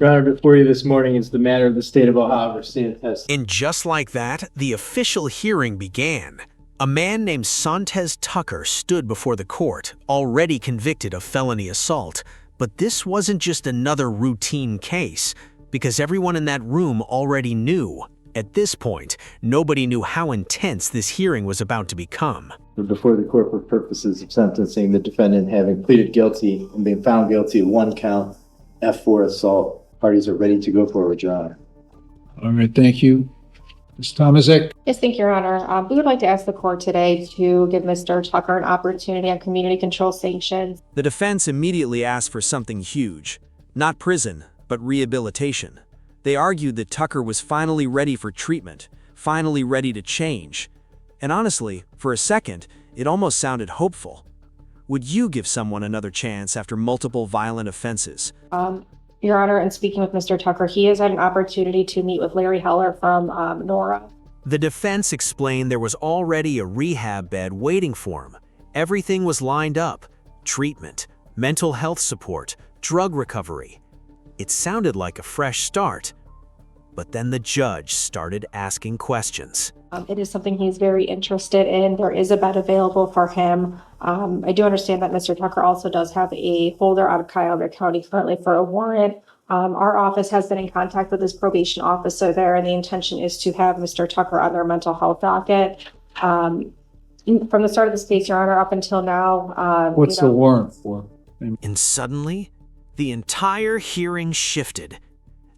Your Honor, before you this morning is the matter of the state of Ohio versus state of Texas. And just like that, the official hearing began. A man named Sontez Tucker stood before the court, already convicted of felony assault. But this wasn't just another routine case, because everyone in that room already knew. At this point, nobody knew how intense this hearing was about to become. Before the court for purposes of sentencing, the defendant having pleaded guilty and being found guilty of 1 count, F4 assault. Parties are ready to go forward, Your Honor. All right, thank you. Ms. Tomaszek? Yes, thank you, Your Honor. We would like to ask the court today to give Mr. Tucker an opportunity on community control sanctions. The defense immediately asked for something huge. Not prison, but rehabilitation. They argued that Tucker was finally ready for treatment, finally ready to change. And honestly, for a second, it almost sounded hopeful. Would you give someone another chance after multiple violent offenses? Your Honor, in speaking with Mr. Tucker, he has had an opportunity to meet with Larry Heller from Nora. The defense explained there was already a rehab bed waiting for him. Everything was lined up: treatment, mental health support, drug recovery. It sounded like a fresh start. But then the judge started asking questions. It is something he's very interested in. There is a bed available for him. I do understand that Mr. Tucker also does have a holder out of Cuyahoga County currently for a warrant. Our office has been in contact with his probation officer there, and the intention is to have Mr. Tucker on their mental health docket. From the start of this case, Your Honor, up until now... What's the warrant for? And suddenly, the entire hearing shifted.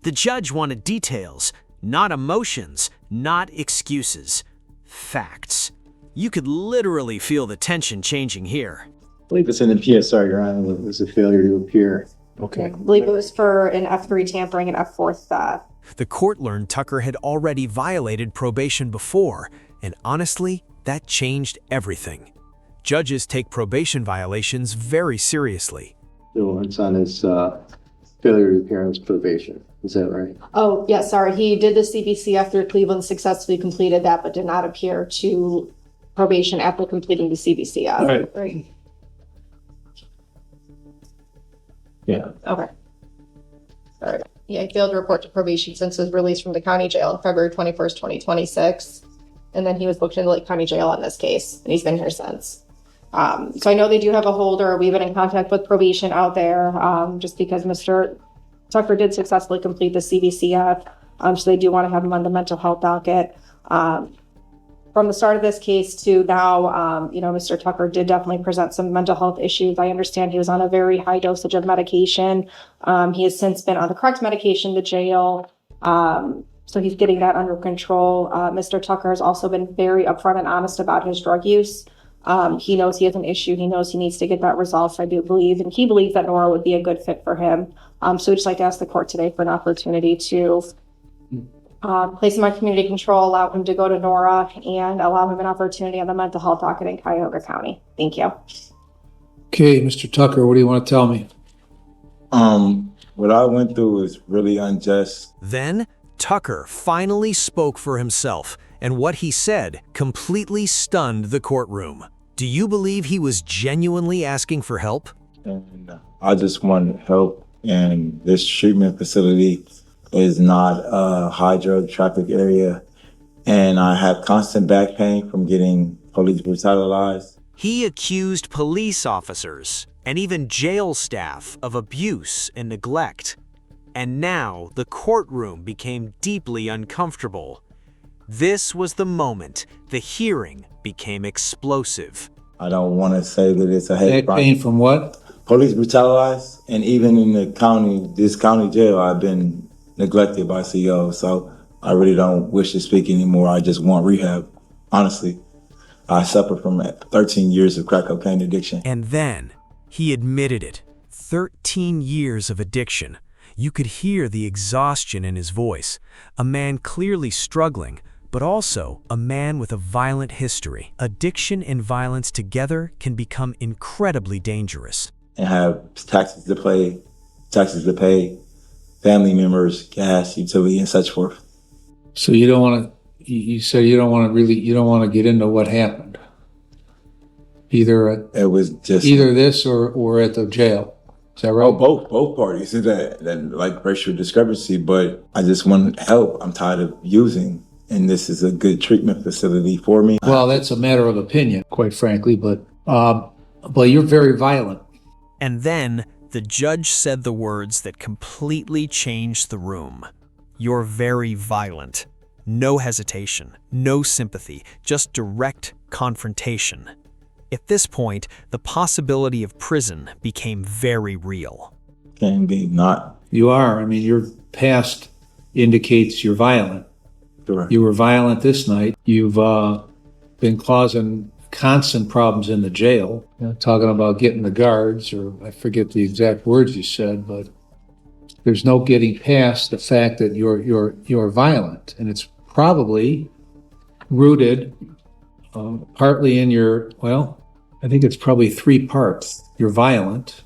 The judge wanted details, not emotions, not excuses. Facts. You could literally feel the tension changing here. I believe it's in the PSR, Your Honor. It was a failure to appear. Okay. I believe it was for an F3 tampering and F4 theft. The court learned Tucker had already violated probation before, and honestly, that changed everything. Judges take probation violations very seriously. So it's on his failure to appear on his probation. Is that right? Oh, yeah, sorry. He did the CBC after Cleveland successfully completed that, but did not appear to probation after completing the CBC. All right. Right. Yeah. Okay. All right. Yeah, he failed to report to probation since his release from the county jail on February 21st, 2026. And then he was booked into Lake County Jail on this case, and he's been here since. So I know they do have a holder. We've been in contact with probation out there, just because Mr. Tucker did successfully complete the CBCF, so they do want to have him on the mental health docket. From the start of this case to now, Mr. Tucker did definitely present some mental health issues. I understand he was on a very high dosage of medication. He has since been on the correct medication to jail, so he's getting that under control. Mr. Tucker has also been very upfront and honest about his drug use. He knows he has an issue. He knows he needs to get that resolved, I do believe, and he believes that Nora would be a good fit for him. So we'd just like to ask the court today for an opportunity to place him on community control, allow him to go to Nora, and allow him an opportunity on the mental health docket in Cuyahoga County. Thank you. Okay, Mr. Tucker, what do you want to tell me? What I went through was really unjust. Then, Tucker finally spoke for himself, and what he said completely stunned the courtroom. Do you believe he was genuinely asking for help? And I just wanted help, and this treatment facility is not a high drug traffic area, and I have constant back pain from getting police brutalized. He accused police officers and even jail staff of abuse and neglect. And now the courtroom became deeply uncomfortable. This was the moment the hearing became explosive. I don't want to say that it's a hate Back pain from what? Police brutalized, and even in this county jail, I've been neglected by CEO, so I really don't wish to speak anymore. I just want rehab, honestly. I suffer from 13 years of crack cocaine addiction. And then he admitted it. 13 years of addiction. You could hear the exhaustion in his voice. A man clearly struggling, but also a man with a violent history. Addiction and violence together can become incredibly dangerous. And have taxes to pay, family members, gas, utility, and such forth. So you don't want to, you said you don't want to get into what happened. Either it was just either this or at the jail. Is that right? Oh, both parties. That like racial discrepancy, but I just want help. I'm tired of using, and this is a good treatment facility for me. Well, that's a matter of opinion, quite frankly, but you're very violent. And then the judge said the words that completely changed the room. You're very violent. No hesitation, no sympathy, just direct confrontation. At this point, the possibility of prison became very real. Can be not. You are. I mean, your past indicates you're violent. Correct. You were violent this night. You've been causing constant problems in the jail. Talking about getting the guards, or I forget the exact words you said, but there's no getting past the fact that you're violent, and it's probably rooted partly in I think it's probably three parts. You're violent,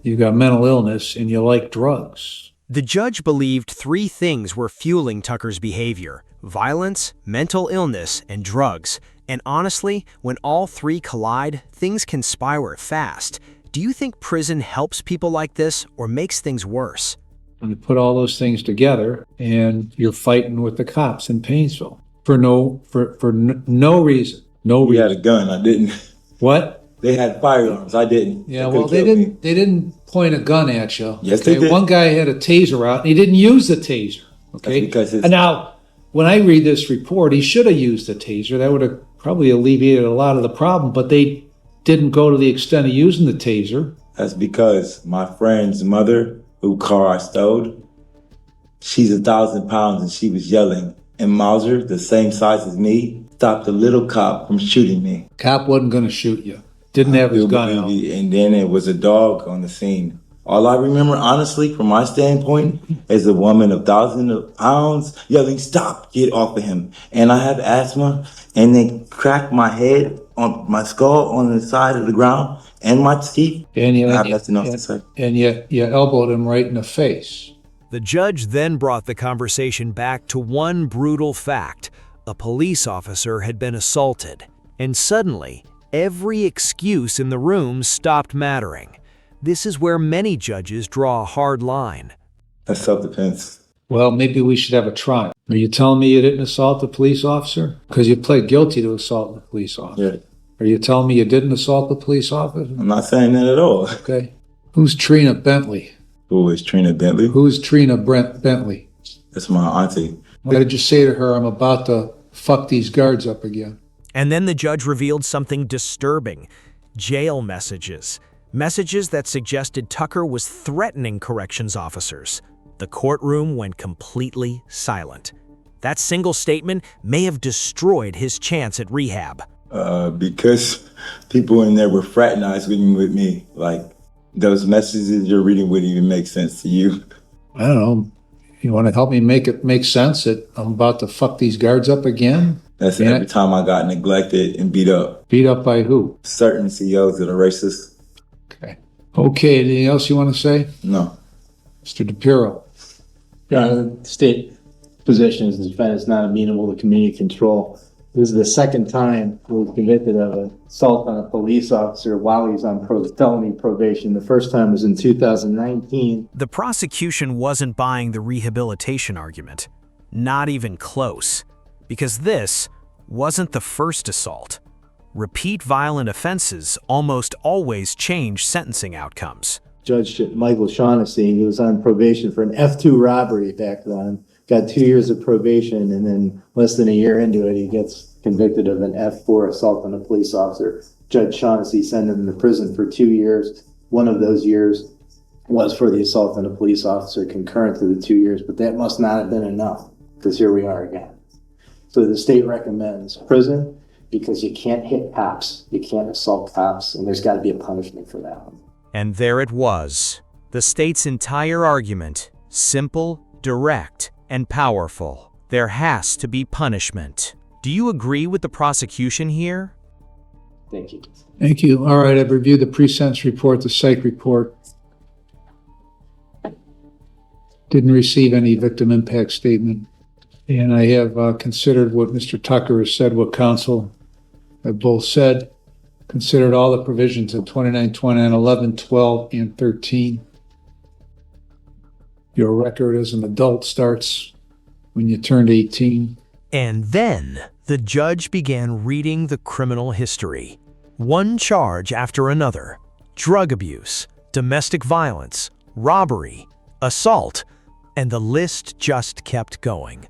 you got mental illness, and you like drugs. The judge believed three things were fueling Tucker's behavior: violence, mental illness, and drugs. And honestly, when all three collide, things can spiral fast. Do you think prison helps people like this or makes things worse? And you put all those things together, and you're fighting with the cops in Painesville for no reason. No reason. We had a gun. I didn't. What? They had firearms. I didn't. Yeah, well, they didn't point a gun at you. Yes, okay? they did. One guy had a taser out, and he didn't use the taser. Okay. That's because and now, when I read this report, he should have used the taser. That would have probably alleviated a lot of the problem. But they didn't go to the extent of using the taser. That's because my friend's mother, who car I stole, she's 1,000 pounds, and she was yelling. And Mauser, the same size as me, stopped the little cop from shooting me. Cop wasn't going to shoot you. Didn't have his gun out. And then it was a dog on the scene. All I remember, honestly, from my standpoint, is a woman of 1,000 pounds yelling, "Stop, get off of him." And I have asthma, and they cracked my head on my skull on the side of the ground and my teeth. And I have nothing else to say. And you elbowed him right in the face. The judge then brought the conversation back to one brutal fact. A police officer had been assaulted, and suddenly, every excuse in the room stopped mattering. This is where many judges draw a hard line. That's self-defense. Well, maybe we should have a trial. Are you telling me you didn't assault the police officer? Because you pled guilty to assaulting the police officer. Yeah. Are you telling me you didn't assault the police officer? I'm not saying that at all. Okay. Who's Trina Bentley? Who is Trina Bentley? Who's Trina Bentley? That's my auntie. What did you say to her? I'm about to fuck these guards up again. And then the judge revealed something disturbing: jail messages. Messages that suggested Tucker was threatening corrections officers. The courtroom went completely silent. That single statement may have destroyed his chance at rehab. Because people in there were fraternizing with me. Like, those messages you're reading wouldn't even make sense to you. I don't know. You want to help me make it make sense that I'm about to fuck these guards up again? That's every time I got neglected and beat up. Beat up by who? Certain CEOs that are racist. Okay, anything else you want to say? No. Mr. DePiro. The state position is the defendant is not amenable to community control. This is the second time he was convicted of assault on a police officer while he's on felony probation. The first time was in 2019. The prosecution wasn't buying the rehabilitation argument. Not even close. Because this wasn't the first assault. Repeat violent offenses almost always change sentencing outcomes. Judge Michael Shaughnessy, he was on probation for an F2 robbery back then, got 2 years of probation, and then less than a year into it, he gets convicted of an F4 assault on a police officer. Judge Shaughnessy sent him to prison for 2 years. One of those years was for the assault on a police officer concurrent to the 2 years, but that must not have been enough, because here we are again. So the state recommends prison because you can't hit cops, you can't assault cops, and there's got to be a punishment for that one. And there it was. The state's entire argument, simple, direct, and powerful. There has to be punishment. Do you agree with the prosecution here? Thank you. Thank you. All right, I've reviewed the pre-sentence report, the psych report. Didn't receive any victim impact statement. And I have considered what Mr. Tucker has said, what counsel have both said. considered all the provisions of 29, 29, 11, 12, and 13. Your record as an adult starts when you turned 18. And then the judge began reading the criminal history. One charge after another: drug abuse, domestic violence, robbery, assault, and the list just kept going.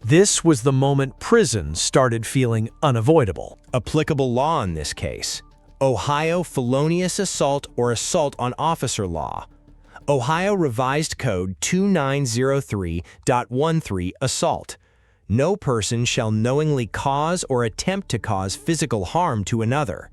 This was the moment prison started feeling unavoidable. Applicable law in this case: Ohio felonious assault or assault on officer law. Ohio Revised Code 2903.13 assault. No person shall knowingly cause or attempt to cause physical harm to another.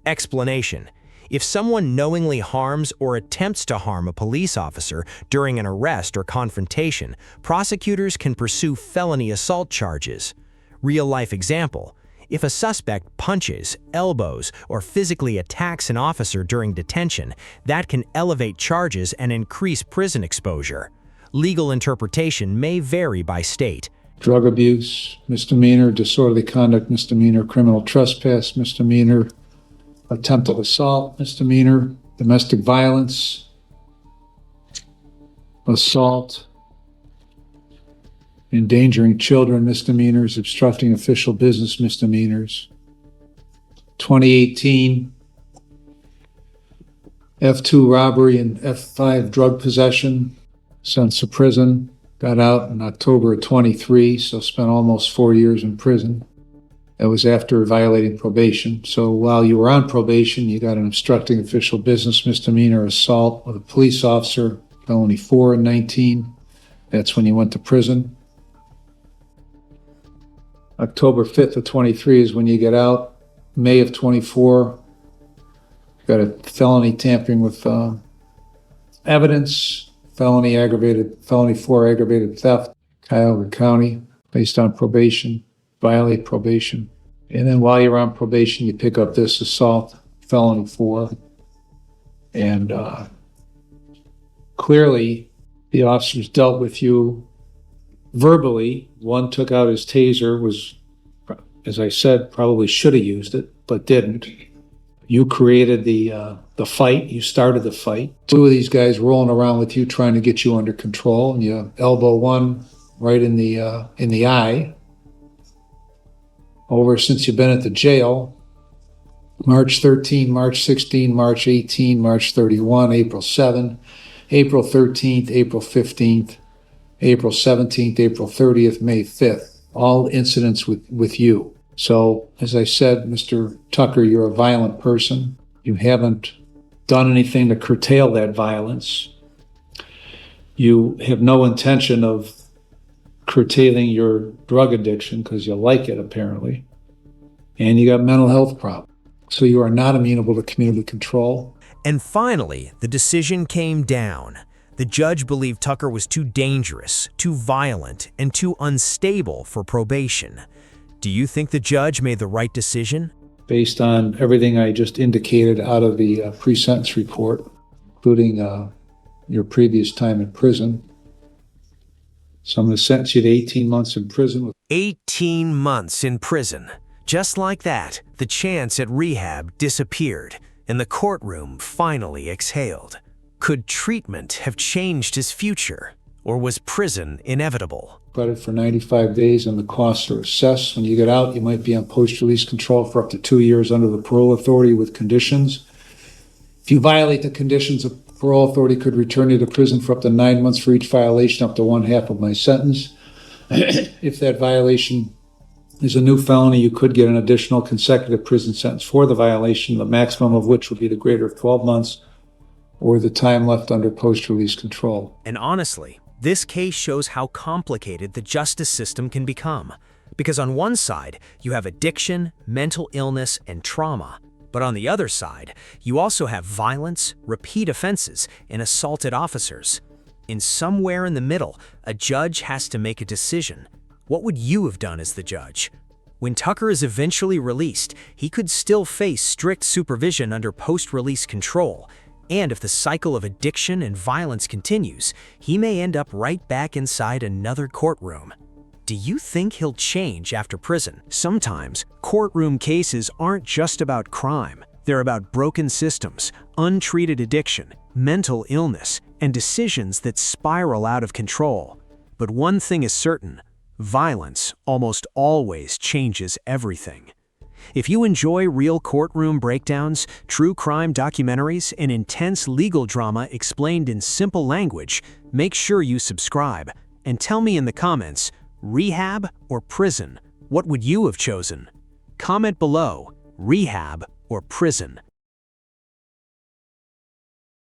Explanation: if someone knowingly harms or attempts to harm a police officer during an arrest or confrontation, prosecutors can pursue felony assault charges. Real-life example: if a suspect punches, elbows, or physically attacks an officer during detention, that can elevate charges and increase prison exposure. Legal interpretation may vary by state. Drug abuse, misdemeanor; disorderly conduct, misdemeanor; criminal trespass, misdemeanor; attempted assault, misdemeanor; domestic violence, assault; endangering children, misdemeanors; obstructing official business, misdemeanors. 2018, F2 robbery and F5 drug possession, sent to prison, got out in October of 23, so spent almost 4 years in prison. That was after violating probation. So while you were on probation, you got an obstructing official business misdemeanor, assault with a police officer, felony 4 in 19. That's when you went to prison. October 5th of 23 is when you get out. May of 24, got a felony tampering with evidence, felony 4 aggravated theft, Cuyahoga County, based on probation, violate probation. And then while you're on probation, you pick up this assault, felony 4. And clearly, the officers dealt with you verbally. One took out his taser, was, as I said, probably should have used it, but didn't. You created the fight. You started the fight. 2 of these guys rolling around with you, trying to get you under control, and you elbow one right in the eye. Over since you've been at the jail: March 13, March 16, March 18, March 31, April 7, April 13th, April 15th, April 17th, April 30th, May 5th. All incidents with you. So, as I said, Mr. Tucker, you're a violent person. You haven't done anything to curtail that violence. You have no intention of curtailing your drug addiction because you like it, apparently. And you got mental health problems. So you are not amenable to community control. And finally, the decision came down. The judge believed Tucker was too dangerous, too violent, and too unstable for probation. Do you think the judge made the right decision? Based on everything I just indicated out of the pre-sentence report, including your previous time in prison, so I'm going to sentence you to 18 months in prison. 18 months in prison. Just like that, the chance at rehab disappeared, and the courtroom finally exhaled. Could treatment have changed his future, or was prison inevitable? Credit for 95 days, and the costs are assessed. When you get out, you might be on post-release control for up to 2 years under the parole authority with conditions. If you violate the conditions, the parole authority could return you to prison for up to 9 months for each violation, up to 1/2 of my sentence. If that violation is a new felony, you could get an additional consecutive prison sentence for the violation, the maximum of which would be the greater of 12 months or the time left under post-release control. And honestly, this case shows how complicated the justice system can become. Because on one side, you have addiction, mental illness, and trauma. But on the other side, you also have violence, repeat offenses, and assaulted officers. And somewhere in the middle, a judge has to make a decision. What would you have done as the judge? When Tucker is eventually released, he could still face strict supervision under post-release control. And if the cycle of addiction and violence continues, he may end up right back inside another courtroom. do you think he'll change after prison? Sometimes, courtroom cases aren't just about crime. They're about broken systems, untreated addiction, mental illness, and decisions that spiral out of control. But one thing is certain: violence almost always changes everything. If you enjoy real courtroom breakdowns, true crime documentaries, and intense legal drama explained in simple language, make sure you subscribe. And tell me in the comments, rehab or prison? What would you have chosen? Comment below, rehab or prison.